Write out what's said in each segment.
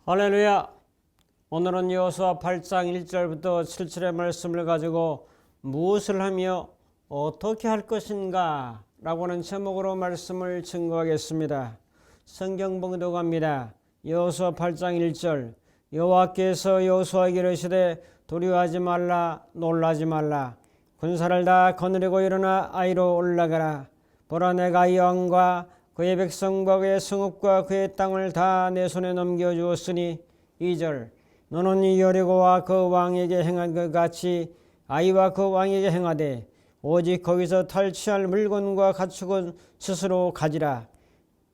할렐루야. 오늘은 여호수아 8장 1절부터 7절의 말씀을 가지고 무엇을 하며 어떻게 할 것인가 라고 하는 제목으로 말씀을 증거하겠습니다. 성경 봉독합니다. 여호수아 8장 1절. 여호와께서 여호수아에게 이르시되 두려워하지 말라, 놀라지 말라. 군사를 다 거느리고 일어나 아이로 올라가라. 보라, 내가 이 왕과 그의 백성과 그의 성읍과 그의 땅을 다 내 손에 넘겨주었으니. 2절. 너는 이 여리고와 그 왕에게 행한 것 같이 아이와 그 왕에게 행하되 오직 거기서 탈취할 물건과 가축은 스스로 가지라.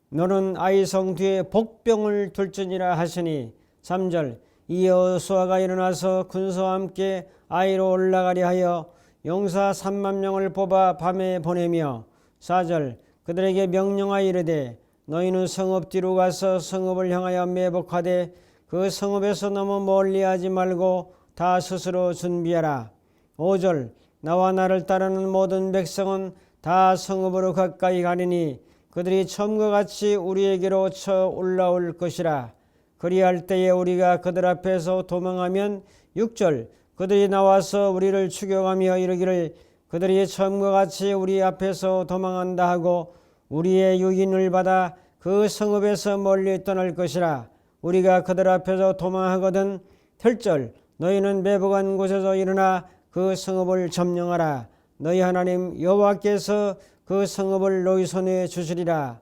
너는 아이 성 뒤에 복병을 둘지니라 하시니. 3절. 이 여호수아가 일어나서 군사와 함께 아이로 올라가려 하여 용사 3만 명을 뽑아 밤에 보내며. 4절. 그들에게 명령하여 이르되 너희는 성읍 뒤로 가서 성읍을 향하여 매복하되 그 성읍에서 너무 멀리하지 말고 다 스스로 준비하라. 5절. 나와 나를 따르는 모든 백성은 다 성읍으로 가까이 가리니 그들이 처음과 같이 우리에게로 쳐 올라올 것이라. 그리할 때에 우리가 그들 앞에서 도망하면. 6절. 그들이 나와서 우리를 추격하며 이르기를 그들이 처음과 같이 우리 앞에서 도망한다 하고 우리의 유인을 받아 그 성읍에서 멀리 떠날 것이라. 우리가 그들 앞에서 도망하거든. 7절. 너희는 매복한 곳에서 일어나 그 성읍을 점령하라. 너희 하나님 여호와께서 그 성읍을 너희 손에 주시리라.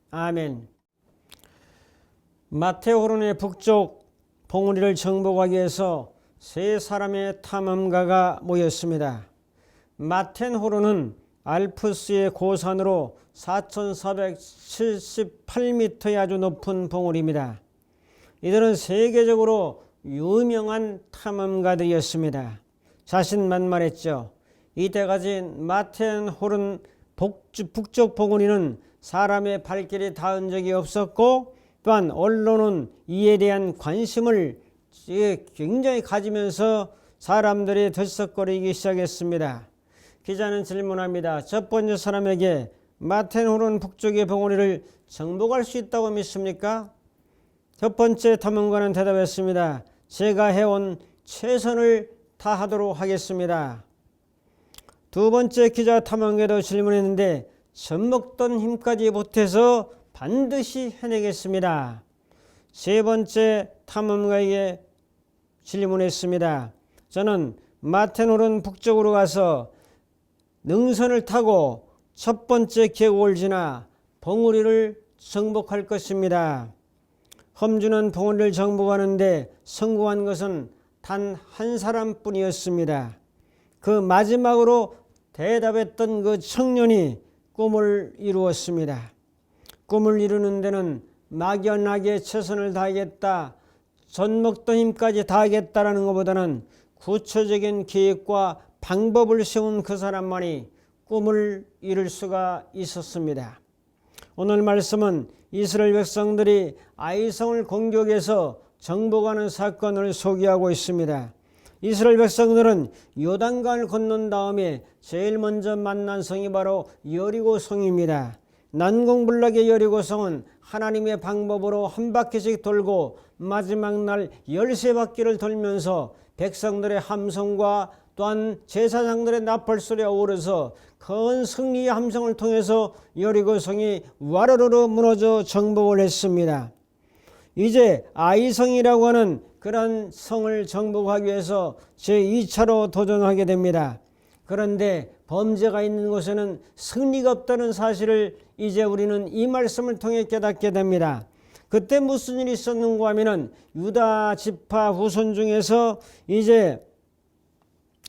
아멘. 마테호론의 북쪽 봉우리를 정복하기 위해서 세 사람의 탐험가가 모였습니다. 마텐호론은 알프스의 고산으로 4,478m의 아주 높은 봉우리입니다. 이들은 세계적으로 유명한 탐험가들이었습니다. 자신만만했죠. 이때 가진 마텐호론 북쪽 봉우리는 사람의 발길이 닿은 적이 없었고 또한 언론은 이에 대한 관심을 굉장히 가지면서 사람들이 들썩거리기 시작했습니다. 기자는 질문합니다. 첫 번째 사람에게 마텐호론 북쪽의 봉우리를 정복할 수 있다고 믿습니까? 첫 번째 탐험가는 대답했습니다. 제가 해온 최선을 다하도록 하겠습니다. 두 번째 기자 탐험가도 질문했는데 젖먹던 힘까지 보태서 반드시 해내겠습니다. 세 번째 탐험가에게 질문했습니다. 저는 마텐호론 북쪽으로 가서 능선을 타고 첫 번째 계곡을 지나 봉우리를 정복할 것입니다. 험준한 봉우리를 정복하는데 성공한 것은 단 한 사람뿐이었습니다. 그 마지막으로 대답했던 그 청년이 꿈을 이루었습니다. 꿈을 이루는 데는 막연하게 최선을 다하겠다, 젖먹던 힘까지 다하겠다라는 것보다는 구체적인 계획과 방법을 세운 그 사람만이 꿈을 이룰 수가 있었습니다. 오늘 말씀은 이스라엘 백성들이 아이성을 공격해서 정복하는 사건을 소개하고 있습니다. 이스라엘 백성들은 요단강을 건넌 다음에 제일 먼저 만난 성이 바로 여리고성입니다. 난공불락의 여리고성은 하나님의 방법으로 한 바퀴씩 돌고 마지막 날 13바퀴를 돌면서 백성들의 함성과 또한 제사장들의 나팔소리가 오르서 큰 승리의 함성을 통해서 여리고성이 와르르르 무너져 정복을 했습니다. 이제 아이성이라고 하는 그런 성을 정복하기 위해서 제2차로 도전하게 됩니다. 그런데 범죄가 있는 곳에는 승리가 없다는 사실을 이제 우리는 이 말씀을 통해 깨닫게 됩니다. 그때 무슨 일이 있었는가 하면은 유다 지파 후손 중에서 이제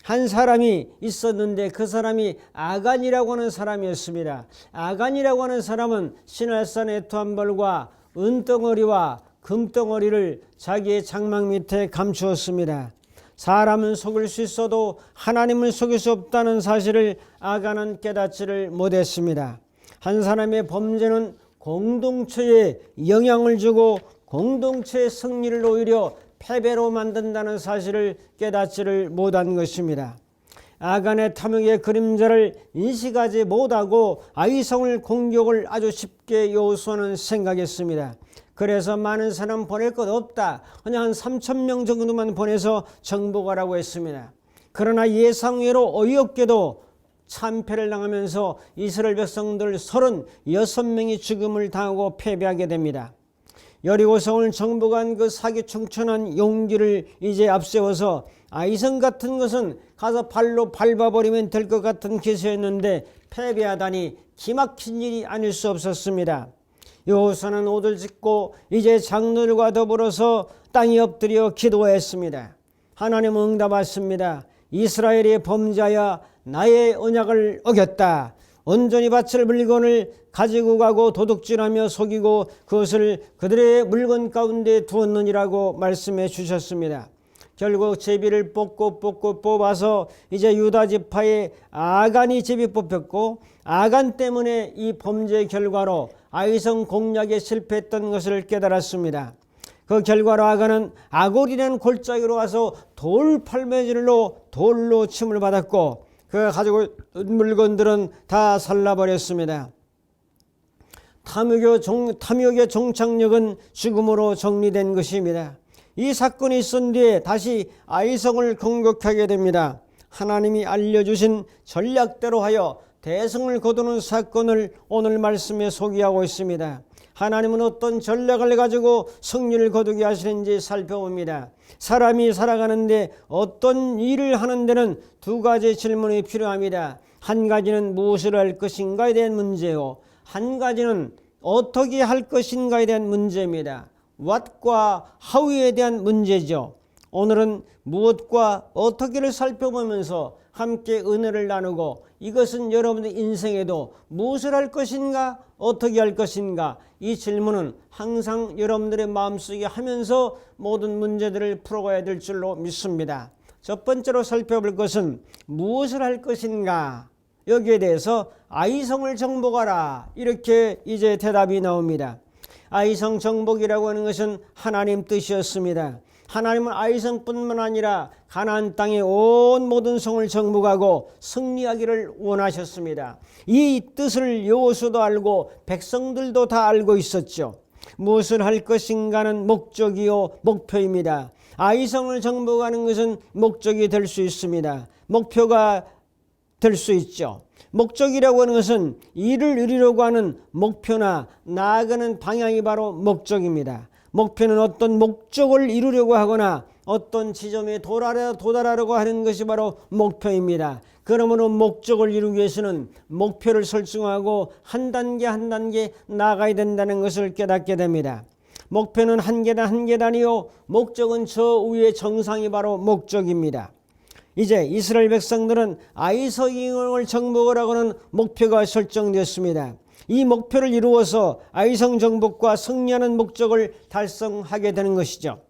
한 사람이 있었는데 그 사람이 아간이라고 하는 사람이었습니다. 아간이라고 하는 사람은 시날산의 투한벌과 은덩어리와 금덩어리를 자기의 장막 밑에 감추었습니다. 사람은 속일 수 있어도 하나님을 속일 수 없다는 사실을 아간은 깨닫지를 못했습니다. 한 사람의 범죄는 공동체에 영향을 주고 공동체의 승리를 오히려 패배로 만든다는 사실을 깨닫지를 못한 것입니다. 아간의 탐욕의 그림자를 인식하지 못하고 아이성을 공격을 아주 쉽게 여호수아는 생각했습니다. 그래서 많은 사람 보낼 것 없다. 그냥 한 3,000명 정도만 보내서 정복하라고 했습니다. 그러나 예상외로 어이없게도 참패를 당하면서 이스라엘 백성들 36명이 죽음을 당하고 패배하게 됩니다. 여리고성을 정복한 그 사기충천한 용기를 이제 앞세워서 아이성 같은 것은 가서 발로 밟아버리면 될 것 같은 기세였는데 패배하다니 기막힌 일이 아닐 수 없었습니다. 여호수아는 옷을 찢고 이제 장로들과 더불어서 땅에 엎드려 기도했습니다. 하나님은 응답하십니다. 이스라엘이 범죄하여 나의 언약을 어겼다. 온전히 바칠 물건을 가지고 가고 도둑질하며 속이고 그것을 그들의 물건 가운데 두었느니라고 말씀해 주셨습니다. 결국 제비를 뽑고 뽑아서 이제 유다 지파의 아간이 제비 뽑혔고 아간 때문에 이 범죄의 결과로 아이성 공략에 실패했던 것을 깨달았습니다. 그 결과로 아간은 아골이라는 골짜기로 와서 돌 팔매질로 돌로 침을 받았고 그가 가지고 있는 물건들은 다 살라버렸습니다. 탐욕의 종착역은 죽음으로 정리된 것입니다. 이 사건이 있은 뒤에 다시 아이성을 공격하게 됩니다. 하나님이 알려주신 전략대로 하여 대성을 거두는 사건을 오늘 말씀에 소개하고 있습니다. 하나님은 어떤 전략을 가지고 승리를 거두게 하시는지 살펴봅니다. 사람이 살아가는데 어떤 일을 하는 데는 두 가지 질문이 필요합니다. 한 가지는 무엇을 할 것인가에 대한 문제요. 한 가지는 어떻게 할 것인가에 대한 문제입니다. what과 how에 대한 문제죠. 오늘은 무엇과 어떻게를 살펴보면서 함께 은혜를 나누고 이것은 여러분의 인생에도 무엇을 할 것인가 어떻게 할 것인가 이 질문은 항상 여러분들의 마음속에 하면서 모든 문제들을 풀어가야 될 줄로 믿습니다. 첫 번째로 살펴볼 것은 무엇을 할 것인가 여기에 대해서 아이성을 정복하라 이렇게 이제 대답이 나옵니다. 아이성 정복이라고 하는 것은 하나님 뜻이었습니다. 하나님은 아이성뿐만 아니라 가나안 땅의 온 모든 성을 정복하고 승리하기를 원하셨습니다. 이 뜻을 여호수아도 알고 백성들도 다 알고 있었죠. 무엇을 할 것인가는 목적이요 목표입니다. 아이성을 정복하는 것은 목적이 될 수 있습니다. 목표가 될 수 있죠. 목적이라고 하는 것은 일을 이루려고 하는 목표나 나아가는 방향이 바로 목적입니다. 목표는 어떤 목적을 이루려고 하거나 어떤 지점에 도달하려고 하는 것이 바로 목표입니다. 그러므로 목적을 이루기 위해서는 목표를 설정하고 한 단계 한 단계 나아가야 된다는 것을 깨닫게 됩니다. 목표는 한 계단이요 목적은 저 위의 정상이 바로 목적입니다. 이제 이스라엘 백성들은 아이성을 정복을 하고는 목표가 설정되었습니다. 이 목표를 이루어서 아이성 정복과 승리하는 목적을 달성하게 되는 것이죠.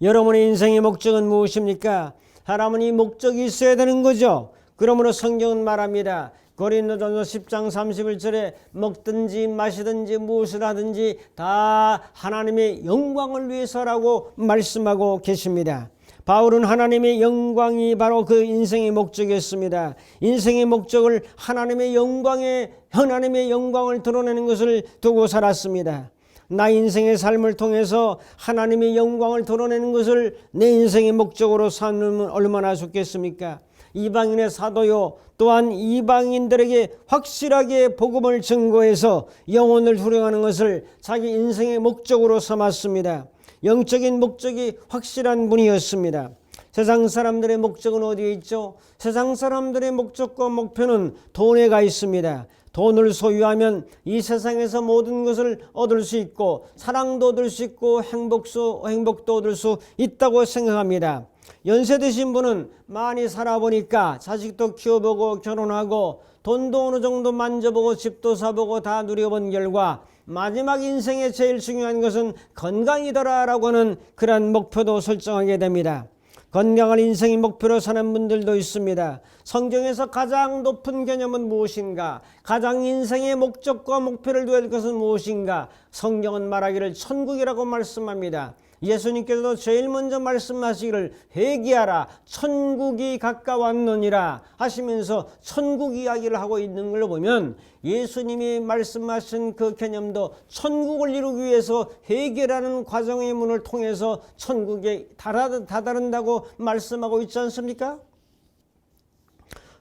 여러분의 인생의 목적은 무엇입니까? 사람은 이 목적이 있어야 되는 거죠. 그러므로 성경은 말합니다. 고린도전서 10장 31절에 먹든지 마시든지 무엇을 하든지 다 하나님의 영광을 위해서라고 말씀하고 계십니다. 바울은 하나님의 영광이 바로 그 인생의 목적이었습니다. 인생의 목적을 하나님의 영광을 드러내는 것을 두고 살았습니다. 나 인생의 삶을 통해서 하나님의 영광을 드러내는 것을 내 인생의 목적으로 삼으면 얼마나 좋겠습니까? 이방인의 사도요 또한 이방인들에게 확실하게 복음을 증거해서 영혼을 후령하는 것을 자기 인생의 목적으로 삼았습니다. 영적인 목적이 확실한 분이었습니다. 세상 사람들의 목적은 어디에 있죠? 세상 사람들의 목적과 목표는 돈에 가 있습니다. 돈을 소유하면 이 세상에서 모든 것을 얻을 수 있고 사랑도 얻을 수 있고 행복도 얻을 수 있다고 생각합니다. 연세 드신 분은 많이 살아보니까 자식도 키워보고 결혼하고 돈도 어느 정도 만져보고 집도 사보고 다 누려본 결과 마지막 인생의 제일 중요한 것은 건강이더라라고 하는 그런 목표도 설정하게 됩니다. 건강한 인생의 목표로 사는 분들도 있습니다. 성경에서 가장 높은 개념은 무엇인가? 가장 인생의 목적과 목표를 두어야 할 것은 무엇인가? 성경은 말하기를 천국이라고 말씀합니다. 예수님께서도 제일 먼저 말씀하시기를 회개하라 천국이 가까웠느니라 하시면서 천국 이야기를 하고 있는 걸 보면 예수님이 말씀하신 그 개념도 천국을 이루기 위해서 회개라는 과정의 문을 통해서 천국에 다다른다고 말씀하고 있지 않습니까?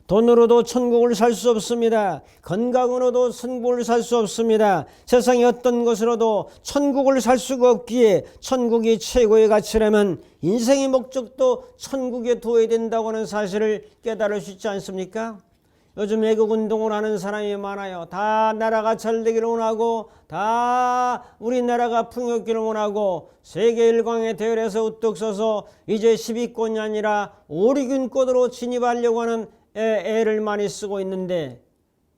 돈으로도 천국을 살 수 없습니다. 건강으로도 천국을 살 수 없습니다. 세상의 어떤 것으로도 천국을 살 수가 없기에 천국이 최고의 가치라면 인생의 목적도 천국에 두어야 된다고 하는 사실을 깨달을 수 있지 않습니까? 요즘 애국운동을 하는 사람이 많아요. 다 나라가 잘 되기를 원하고 다 우리나라가 풍요롭기를 원하고 세계 일광에 대열해서 우뚝 서서 이제 10위권이 아니라 5, 6위권으로 진입하려고 하는 애를 많이 쓰고 있는데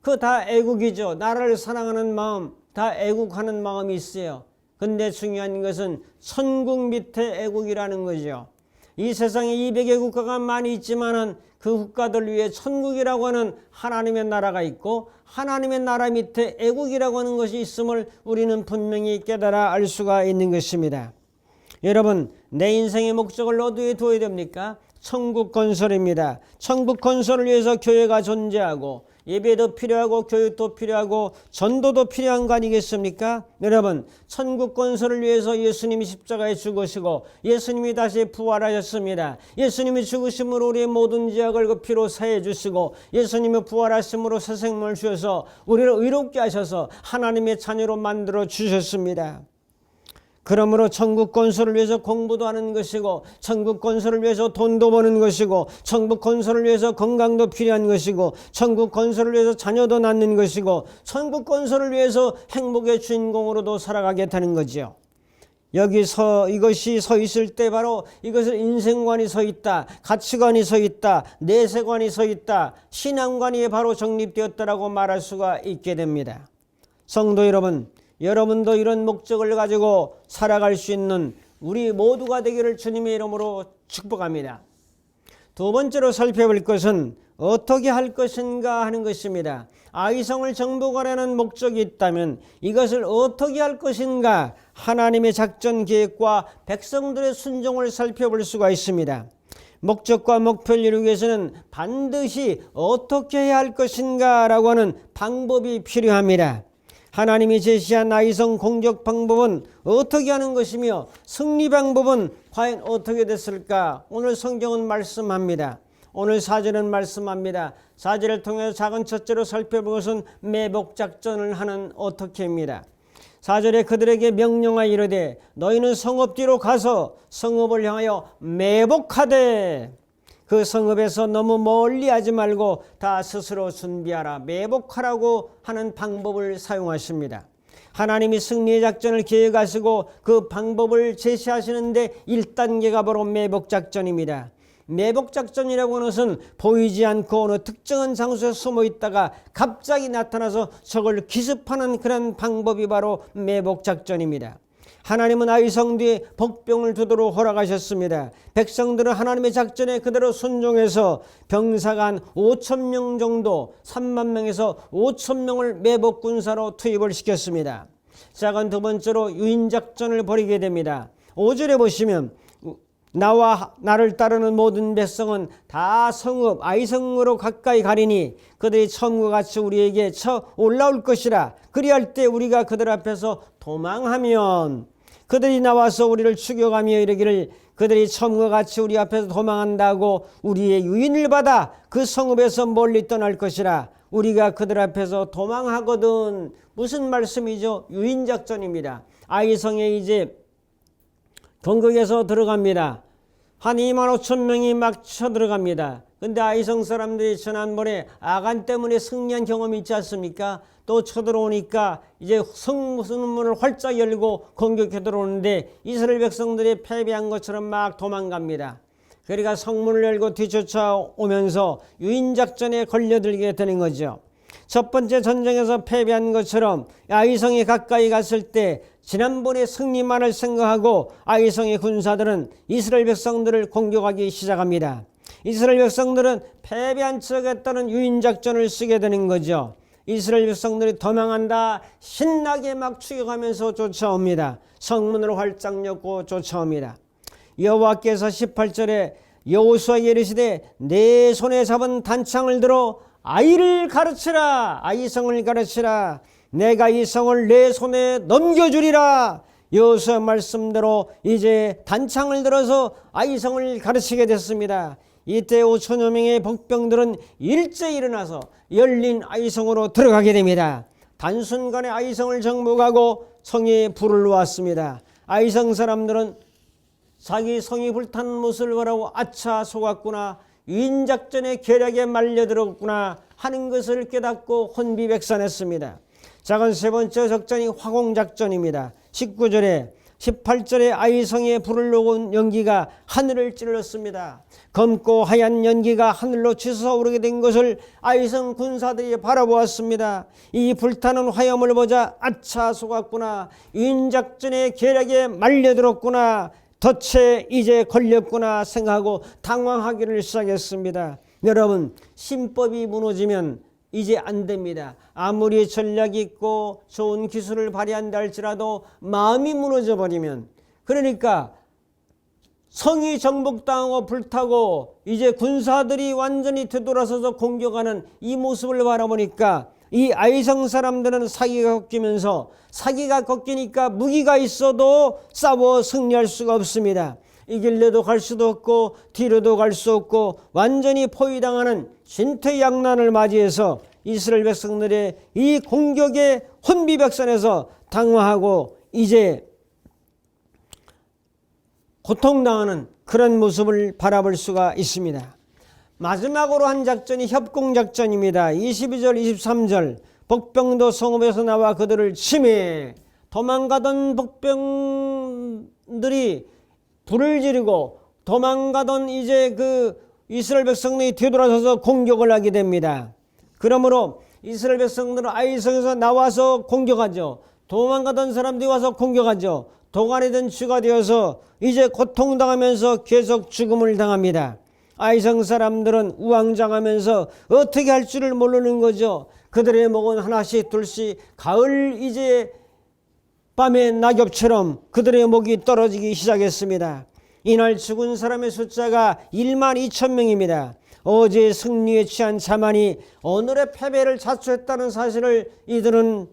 그 다 애국이죠. 나라를 사랑하는 마음, 다 애국하는 마음이 있어요. 근데 중요한 것은 천국 밑에 애국이라는 거죠. 이 세상에 200의 국가가 많이 있지만은 그 국가들 위에 천국이라고 하는 하나님의 나라가 있고 하나님의 나라 밑에 애국이라고 하는 것이 있음을 우리는 분명히 깨달아 알 수가 있는 것입니다. 여러분, 내 인생의 목적을 어디에 두어야 됩니까? 천국 건설입니다. 천국 건설을 위해서 교회가 존재하고 예배도 필요하고 교육도 필요하고 전도도 필요한 거 아니겠습니까? 여러분, 천국 건설을 위해서 예수님이 십자가에 죽으시고 예수님이 다시 부활하셨습니다. 예수님이 죽으심으로 우리의 모든 죄악을 그 피로 사해 주시고 예수님이 부활하심으로 새 생명을 주셔서 우리를 의롭게 하셔서 하나님의 자녀로 만들어 주셨습니다. 그러므로 천국 건설을 위해서 공부도 하는 것이고 천국 건설을 위해서 돈도 버는 것이고 천국 건설을 위해서 건강도 필요한 것이고 천국 건설을 위해서 자녀도 낳는 것이고 천국 건설을 위해서 행복의 주인공으로도 살아가게 되는 거죠. 여기서 이것이 서 있을 때 바로 이것을 인생관이 서 있다, 가치관이 서 있다, 내세관이 서 있다, 신앙관이 바로 정립되었다라고 말할 수가 있게 됩니다. 성도 여러분, 여러분도 이런 목적을 가지고 살아갈 수 있는 우리 모두가 되기를 주님의 이름으로 축복합니다. 두 번째로 살펴볼 것은 어떻게 할 것인가 하는 것입니다. 아이성을 정복하려는 목적이 있다면 이것을 어떻게 할 것인가 하나님의 작전 계획과 백성들의 순종을 살펴볼 수가 있습니다. 목적과 목표를 이루기 위해서는 반드시 어떻게 해야 할 것인가 라고 하는 방법이 필요합니다. 하나님이 제시한 아이성 공격 방법은 어떻게 하는 것이며 승리 방법은 과연 어떻게 됐을까? 오늘 성경은 말씀합니다. 오늘 사절은 말씀합니다. 사절을 통해서 작은 첫째로 살펴볼 것은 매복작전을 하는 어떻게입니다. 4절에 그들에게 명령하여 이르되 너희는 성읍 뒤로 가서 성읍을 향하여 매복하되 그 성읍에서 너무 멀리 하지 말고 다 스스로 준비하라. 매복하라고 하는 방법을 사용하십니다. 하나님이 승리의 작전을 계획하시고 그 방법을 제시하시는데 1단계가 바로 매복작전입니다. 매복작전이라고 하는 것은 보이지 않고 어느 특정한 장소에 숨어 있다가 갑자기 나타나서 적을 기습하는 그런 방법이 바로 매복작전입니다. 하나님은 아이성 뒤에 복병을 두도록 허락하셨습니다. 백성들은 하나님의 작전에 그대로 순종해서 병사가 한 5천 명 정도 3만 명에서 5천 명을 매복군사로 투입을 시켰습니다. 작은 두 번째로 유인작전을 벌이게 됩니다. 5절에 보시면 나와 나를 따르는 모든 백성은 다 성읍 아이성으로 가까이 가리니 그들이 처음과 같이 우리에게 쳐 올라올 것이라. 그리할 때 우리가 그들 앞에서 도망하면 그들이 나와서 우리를 죽여가며 이르기를 그들이 처음과 같이 우리 앞에서 도망한다고 우리의 유인을 받아 그 성읍에서 멀리 떠날 것이라. 우리가 그들 앞에서 도망하거든. 무슨 말씀이죠? 유인작전입니다. 아이성에 이제 경극에서 들어갑니다. 한 2만 5천 명이 막 쳐들어갑니다. 근데 아이성 사람들이 지난번에 아간 때문에 승리한 경험이 있지 않습니까? 또 쳐들어오니까 이제 성문을 활짝 열고 공격해 들어오는데 이스라엘 백성들이 패배한 것처럼 막 도망갑니다. 그러니까 성문을 열고 뒤쫓아오면서 유인작전에 걸려들게 되는 거죠. 첫 번째 전쟁에서 패배한 것처럼 아이성에 가까이 갔을 때 지난번에 승리만을 생각하고 아이성의 군사들은 이스라엘 백성들을 공격하기 시작합니다. 이스라엘 백성들은 패배한 척 했다는 유인작전을 쓰게 되는 거죠. 이스라엘 백성들이 도망한다 신나게 막 추격하면서 쫓아옵니다. 성문을 활짝 엮고 쫓아옵니다. 여호와께서 18절에 여호수아에게 이르시되 내 손에 잡은 단창을 들어 아이를 가르치라. 아이성을 가르치라. 내가 이 성을 내 손에 넘겨주리라. 여호수아 말씀대로 이제 단창을 들어서 아이성을 가르치게 됐습니다. 이때 5천여 명의 복병들은 일제히 일어나서 열린 아이성으로 들어가게 됩니다. 단순간에 아이성을 정복하고 성에 불을 놓았습니다. 아이성 사람들은 자기 성이 불타는 모습을 보라고 아차 속았구나, 유인작전의 계략에 말려들었구나 하는 것을 깨닫고 혼비백산했습니다. 작은 세 번째 작전이 화공작전입니다. 19절에 18절에 아이성에 불을 놓은 연기가 하늘을 찔렀습니다. 검고 하얀 연기가 하늘로 치솟아오르게 된 것을 아이성 군사들이 바라보았습니다. 이 불타는 화염을 보자 아차 속았구나, 유인작전의 계략에 말려들었구나, 덫에 이제 걸렸구나 생각하고 당황하기를 시작했습니다. 여러분, 신법이 무너지면 이제 안 됩니다. 아무리 전략이 있고 좋은 기술을 발휘한다 할지라도 마음이 무너져 버리면, 그러니까 성이 정복당하고 불타고 이제 군사들이 완전히 되돌아서서 공격하는 이 모습을 바라보니까 이 아이성 사람들은 사기가 꺾이면서, 사기가 꺾이니까 무기가 있어도 싸워 승리할 수가 없습니다. 이길래도 갈 수도 없고 뒤로도 갈 수 없고 완전히 포위당하는 진퇴양난을 맞이해서 이스라엘 백성들의 이 공격에 혼비백산해서 당황하고 이제 고통당하는 그런 모습을 바라볼 수가 있습니다. 마지막으로 한 작전이 협공작전입니다. 22절 23절 복병도 성읍에서 나와 그들을 치매, 도망가던 복병들이 불을 지르고 도망가던 이제 그 이스라엘 백성들이 뒤돌아서서 공격을 하게 됩니다. 그러므로 이스라엘 백성들은 아이성에서 나와서 공격하죠. 도망가던 사람들이 와서 공격하죠. 도간이 된 쥐가 되어서 이제 고통당하면서 계속 죽음을 당합니다. 아이성 사람들은 우왕좌왕하면서 어떻게 할 줄을 모르는 거죠. 그들의 목은 하나씩 둘씩 가을 이제 밤의 낙엽처럼 그들의 목이 떨어지기 시작했습니다. 이날 죽은 사람의 숫자가 1만 2천 명입니다. 어제 승리에 취한 자만이 오늘의 패배를 자초했다는 사실을 이들은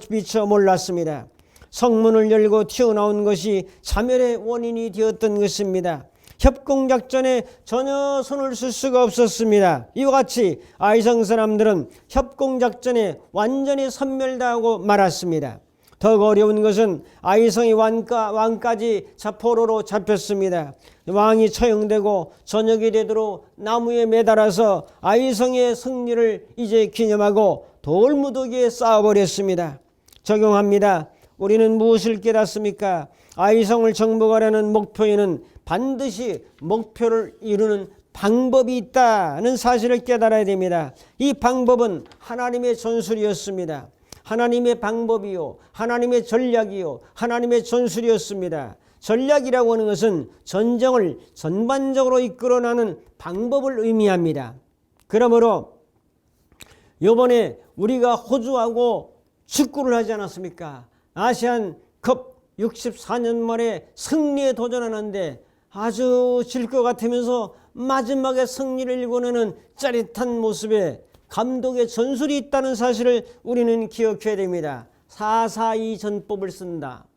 미처 몰랐습니다. 성문을 열고 튀어나온 것이 자멸의 원인이 되었던 것입니다. 협공작전에 전혀 손을 쓸 수가 없었습니다. 이와 같이 아이성 사람들은 협공작전에 완전히 섬멸당하고 말았습니다. 더욱 어려운 것은 아이성의 왕까지 포로로 잡혔습니다. 왕이 처형되고 저녁이 되도록 나무에 매달아서 아이성의 승리를 이제 기념하고 돌무더기에 쌓아버렸습니다. 적용합니다. 우리는 무엇을 깨닫습니까? 아이성을 정복하려는 목표에는 반드시 목표를 이루는 방법이 있다는 사실을 깨달아야 됩니다. 이 방법은 하나님의 전술이었습니다. 하나님의 방법이요, 하나님의 전략이요, 하나님의 전술이었습니다. 전략이라고 하는 것은 전쟁을 전반적으로 이끌어나는 방법을 의미합니다. 그러므로 이번에 우리가 호주하고 축구를 하지 않았습니까? 아시안컵 64년 만에 승리에 도전하는데 아주 질 것 같으면서 마지막에 승리를 일궈내는 짜릿한 모습에 감독의 전술이 있다는 사실을 우리는 기억해야 됩니다. 442 전법을 쓴다,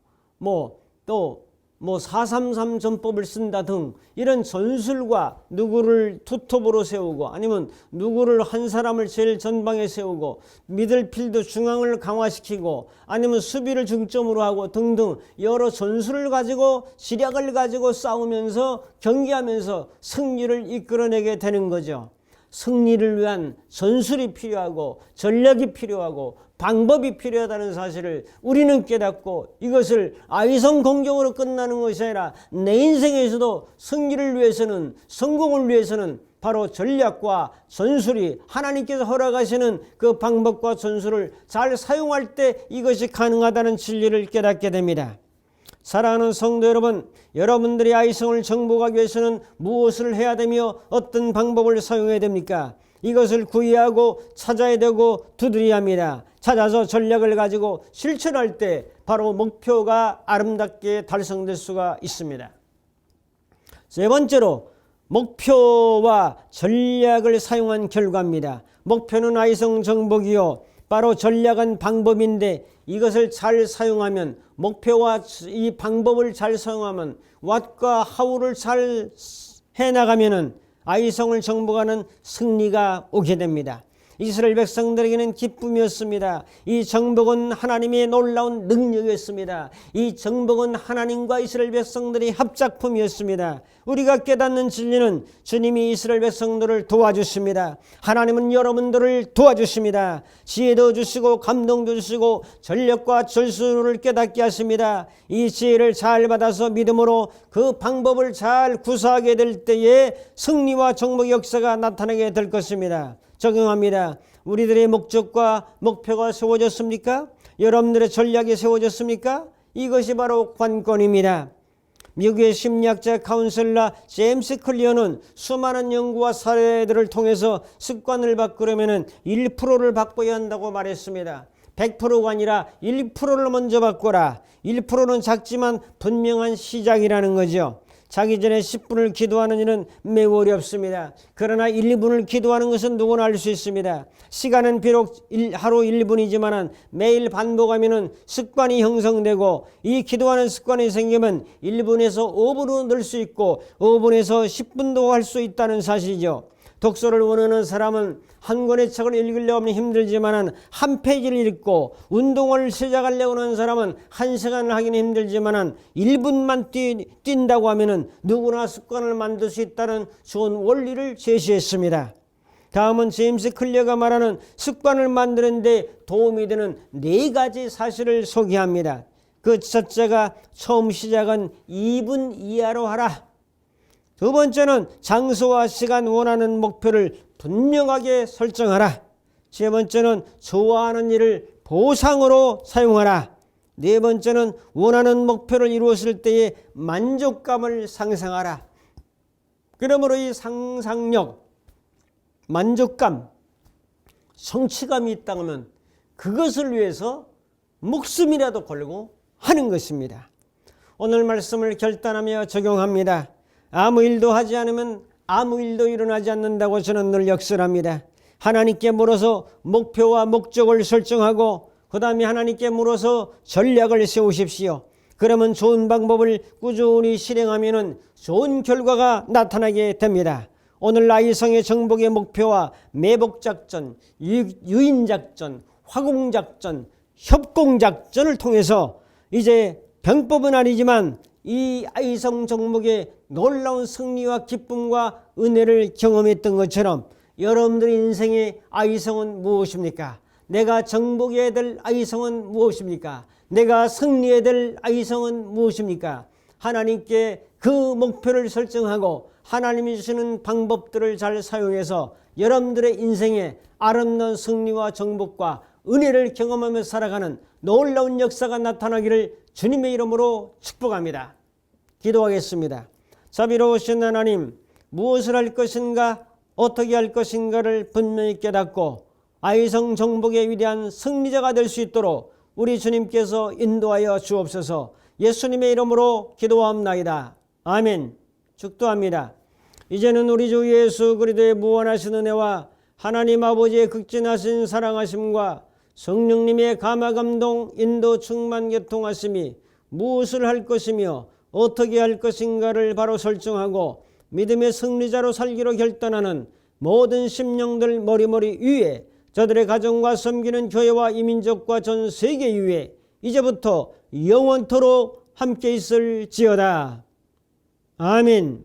또 433 전법을 쓴다 등 이런 전술과 누구를 투톱으로 세우고 아니면 누구를 한 사람을 제일 전방에 세우고 미들필드 중앙을 강화시키고 아니면 수비를 중점으로 하고 등등 여러 전술을 가지고 지략을 가지고 싸우면서 경기하면서 승리를 이끌어내게 되는 거죠. 승리를 위한 전술이 필요하고 전략이 필요하고 방법이 필요하다는 사실을 우리는 깨닫고 이것을 아이성 공격으로 끝나는 것이 아니라 내 인생에서도 승리를 위해서는, 성공을 위해서는 바로 전략과 전술이 하나님께서 허락하시는 그 방법과 전술을 잘 사용할 때 이것이 가능하다는 진리를 깨닫게 됩니다. 사랑하는 성도 여러분, 여러분들이 아이성을 정복하기 위해서는 무엇을 해야 되며 어떤 방법을 사용해야 됩니까? 이것을 구해하고 찾아야 되고 두드려야 합니다. 찾아서 전략을 가지고 실천할 때 바로 목표가 아름답게 달성될 수가 있습니다. 세 번째로 목표와 전략을 사용한 결과입니다. 목표는 아이성 정복이요, 바로 전략은 방법인데 이것을 잘 사용하면, 목표와 이 방법을 잘 사용하면, what과 how를 잘 해나가면은 아이성을 정복하는 승리가 오게 됩니다. 이스라엘 백성들에게는 기쁨이었습니다. 이 정복은 하나님의 놀라운 능력이었습니다. 이 정복은 하나님과 이스라엘 백성들의 합작품이었습니다. 우리가 깨닫는 진리는 주님이 이스라엘 백성들을 도와주십니다. 하나님은 여러분들을 도와주십니다. 지혜도 주시고 감동도 주시고 전력과 절수를 깨닫게 하십니다. 이 지혜를 잘 받아서 믿음으로 그 방법을 잘 구사하게 될 때에 승리와 정복의 역사가 나타나게 될 것입니다. 적용합니다. 우리들의 목적과 목표가 세워졌습니까? 여러분들의 전략이 세워졌습니까? 이것이 바로 관건입니다. 미국의 심리학자 카운셀러 제임스 클리어는 수많은 연구와 사례들을 통해서 습관을 바꾸려면 1%를 바꿔야 한다고 말했습니다. 100%가 아니라 1%를 먼저 바꿔라. 1%는 작지만 분명한 시작이라는 거죠. 자기 전에 10분을 기도하는 일은 매우 어렵습니다. 그러나 1분을 기도하는 것은 누구나 알 수 있습니다. 시간은 비록 하루 1분이지만 매일 반복하면 습관이 형성되고, 이 기도하는 습관이 생기면 1분에서 5분으로 늘 수 있고 5분에서 10분도 할 수 있다는 사실이죠. 독서를 원하는 사람은 한 권의 책을 읽으려면 힘들지만 한 페이지를 읽고, 운동을 시작하려고 하는 사람은 1시간을 하기는 힘들지만 1분만 뛴다고 하면 누구나 습관을 만들 수 있다는 좋은 원리를 제시했습니다. 다음은 제임스 클리어가 말하는 습관을 만드는 데 도움이 되는 4가지 사실을 소개합니다. 그 첫째가 처음 시작은 2분 이하로 하라. 두 번째는 장소와 시간, 원하는 목표를 분명하게 설정하라. 세 번째는 좋아하는 일을 보상으로 사용하라. 네 번째는 원하는 목표를 이루었을 때의 만족감을 상상하라. 그러므로 이 상상력, 만족감, 성취감이 있다면 그것을 위해서 목숨이라도 걸고 하는 것입니다. 오늘 말씀을 결단하며 적용합니다. 아무 일도 하지 않으면 아무 일도 일어나지 않는다고 저는 늘 역설합니다. 하나님께 물어서 목표와 목적을 설정하고 그 다음에 하나님께 물어서 전략을 세우십시오. 그러면 좋은 방법을 꾸준히 실행하면 좋은 결과가 나타나게 됩니다. 오늘 아이성의 정복의 목표와 매복작전, 유인작전, 화공작전, 협공작전을 통해서 이제 병법은 아니지만 이 아이성 정복의 놀라운 승리와 기쁨과 은혜를 경험했던 것처럼 여러분들의 인생의 아이성은 무엇입니까? 내가 정복해야 될 아이성은 무엇입니까? 내가 승리해야 될 아이성은 무엇입니까? 하나님께 그 목표를 설정하고 하나님이 주시는 방법들을 잘 사용해서 여러분들의 인생에 아름다운 승리와 정복과 은혜를 경험하며 살아가는 놀라운 역사가 나타나기를 주님의 이름으로 축복합니다. 기도하겠습니다. 자비로우신 하나님, 무엇을 할 것인가, 어떻게 할 것인가를 분명히 깨닫고 아이성 정복의 위대한 승리자가 될 수 있도록 우리 주님께서 인도하여 주옵소서. 예수님의 이름으로 기도합나이다. 아멘. 축도합니다. 이제는 우리 주 예수 그리스도의 무한하신 은혜와 하나님 아버지의 극진하신 사랑하심과 성령님의 감화 감동 인도 충만 교통하심이 무엇을 할 것이며 어떻게 할 것인가를 바로 설정하고 믿음의 승리자로 살기로 결단하는 모든 심령들 머리머리 위에, 저들의 가정과 섬기는 교회와 이민족과 전 세계 위에 이제부터 영원토록 함께 있을지어다. 아멘.